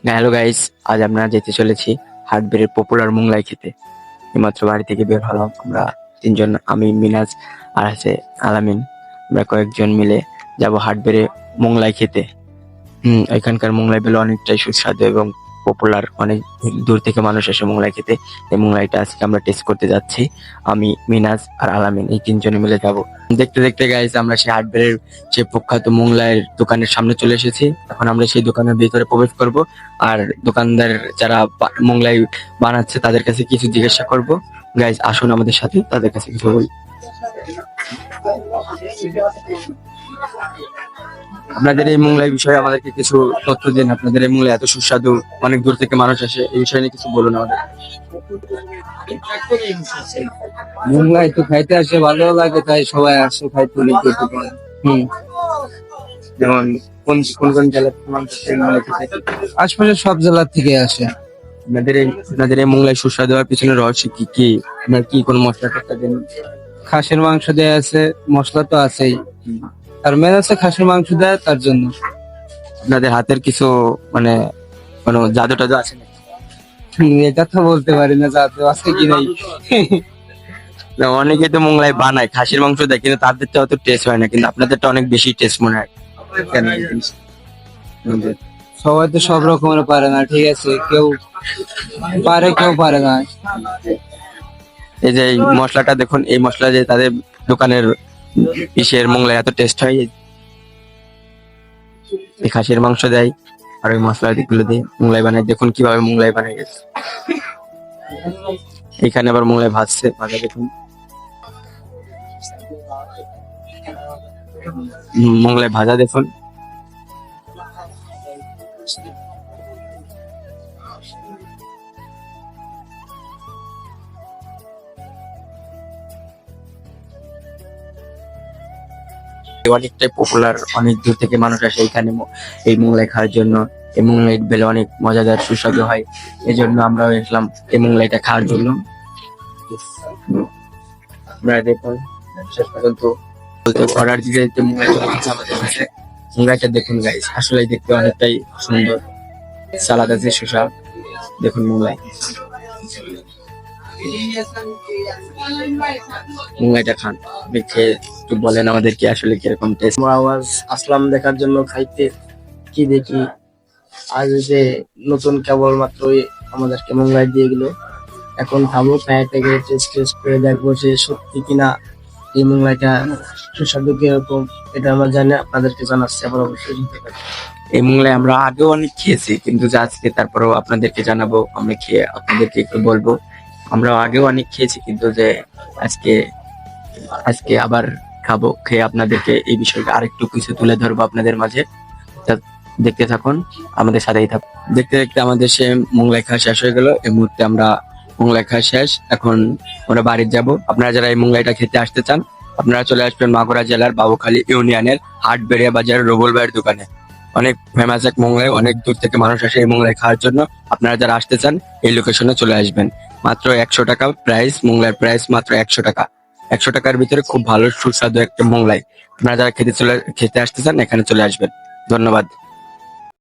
Hello guys, আজ আমরা যেতে চলেছি হাটবেড়ের পপুলার মোংলাই খেতে। এইমাত্র বাড়ি থেকে বের হলাম আমরা তিনজন, আমি, মিনাজ আর আছে আলামিন। আমরা কয়েকজন মিলে যাব হাটবেড়ে মোংলাই খেতে। এখানকার মোংলাই বেলে অনেকটাই সুস্বাদু এবং পপুলার। অনেক দূর থেকে মানুষ আসে মোংলাই খেতে। এই মোংলাইটা আজকে আমরা টেস্ট করতে যাচ্ছি। আমি, মিনাজ আর আলামিন এই তিনজনে মিলে যাব। দেখতে দেখতে গাইস আমরা সেই হাটবেড়ের যে প্রখ্যাত মোংলাইয়ের দোকানের সামনে চলে এসেছি। এখন আমরা সেই দোকানের ভিতরে প্রবেশ করব আর দোকানদার যারা মোংলাই বানাচ্ছে তাদের কাছে কিছু জিজ্ঞাসা করব। গাইস আসুন আমাদের সাথে তাদের কাছে কিছু বলি। আপনাদের এই মোংলাই বিষয়ে আমাদেরকে কিছু তথ্য দিন। আপনাদের এই মোংলাই এত সুস্বাদু, অনেক দূর থেকে মানুষ আসে, এই বিষয়ে নিয়ে কিছু বলুন আমাদের। মোংলাই তো খাইতে আসে, ভালো লাগে, তাই সবাই আসে খাইতে। হম যেমন কোন কোন কোন জেলা থেকে মানুষ আসে এই মোংলাই খেতে? আশপাশের সব জেলা থেকে আসে। আপনাদের এই মোংলাই সুস্বাদু হওয়ার পিছনে রহস্য কি কি? আপনার কি কোন মশলা টশলা দেন? খাসির মাংস দেয়া আছে, মশলা তো আছেই, আর মেন আছে খাসির মাংস দেয় তার জন্য। আপনাদের হাতের কিছু মানে কোনো জাদু টাদু আছে নাকি? এটা তো বলতে পারি না, জাদু আছে কি নাই। না, অনেকে তো মোংলাই বানায় খাসির মাংস দেয়, কিন্তু তাদেরটা অত টেস্ট হয় না, কিন্তু আপনাদেরটা অনেক বেশি টেস্ট মনে হয় কেন এই জিনিসটা? সবাই তো সব রকমের পারে না, ঠিক আছে, কেউ পারে কেউ পারে না। এই যে এই মশলাটা দেখুন, এই মশলা যে তাদের দোকানের ইসের মোংলাই এত টেস্ট হয়। এই খাসির মাংস দেয় আর ওই মশলা গুলো দিয়ে মোংলাই বানায়। দেখুন কিভাবে মোংলাই বানায় গেছে। এখানে আবার মোংলাই ভাজছে, ভাজা দেখুন। মোংলাই ভাজা দেখুন। অনেকটাই পপুলার, অনেক দূর থেকে মানুষ আসে এখানে এই মোংলাই খাওয়ার জন্য। এই মোংলাই বেলে অনেক মজাদার সুস্বাদু হয়, এই জন্য আমরাও এসলাম এই মোংলাইটা খাওয়ার জন্য। আপনারা দেখুন শেষ পর্যন্ত অর্ডার দিতে দিতে মোংলাই চলে এসেছে আমাদের কাছে। মোংলাইটা দেখুন গাইস, আসলে দেখতে অনেকটাই সুন্দর। সালাদ আছে, শসা, দেখুন মোংলাই। মোংলাইটা খান, দেখে একটু বলেন আমাদেরকে আসলে কিরকম টেস্ট। আমরা আওয়াজ আসলাম দেখার জন্য খাইতে। কি দেখি, আজ যে নতুন কেবল মাত্রই আমাদেরকে মোংলাই দিয়ে গেল। এখন খাবো, খাইয়ে থেকে টেস্ট করে দেখবো যে সত্যি কিনা এই মোংলাইটা সুস্বাদু কিরকম। এটা আমরা জানি, আপনাদেরকে জানাচ্ছি, আবার অবশ্যই শুনতে পারি। এই মোংলাই আমরা আগেও অনেক খেয়েছি, কিন্তু যে আজকে তারপরেও আপনাদেরকে জানাবো, আমরা খেয়ে আপনাদেরকে একটু বলবো। আমরা আগেও অনেক খেয়েছি, কিন্তু যে আজকে আজকে আবার খাবো, খেয়ে আপনাদেরকে এই বিষয়টা আরেকটু কিছু তুলে ধরবো আপনাদের মাঝে। তা দেখতে থাকুন, আমাদের সাথেই থাকুন। দেখতে দেখতে আমাদের সে মোংলাই খাওয়া শেষ হয়ে গেল। এই মুহূর্তে আমরা মোংলাই খাওয়া শেষ, এখন আমরা বাড়ি যাব। আপনারা যারা এই মোংলাইটা খেতে আসতে চান, আপনারা চলে আসবেন মাগুরা জেলার বাবুখালী ইউনিয়নের হাটবেড়িয়া বাজারের রবুল ভাইয়ের দোকানে। অনেক ফেমাস এক মোংলাই, অনেক দূর থেকে মানুষ আসে এই মোংলাই খাওয়ার জন্য। আপনারা যারা আসতে চান এই লোকেশনে চলে আসবেন। মাত্র 100 টাকা প্রাইস, মোংলাইয়ের প্রাইস মাত্র 100 টাকা। 100 টাকার ভিতরে খুব ভালো সুস্বাদু একটা মোংলাই। আপনারা যারা খেতে আসতে চান এখানে চলে আসবেন। ধন্যবাদ।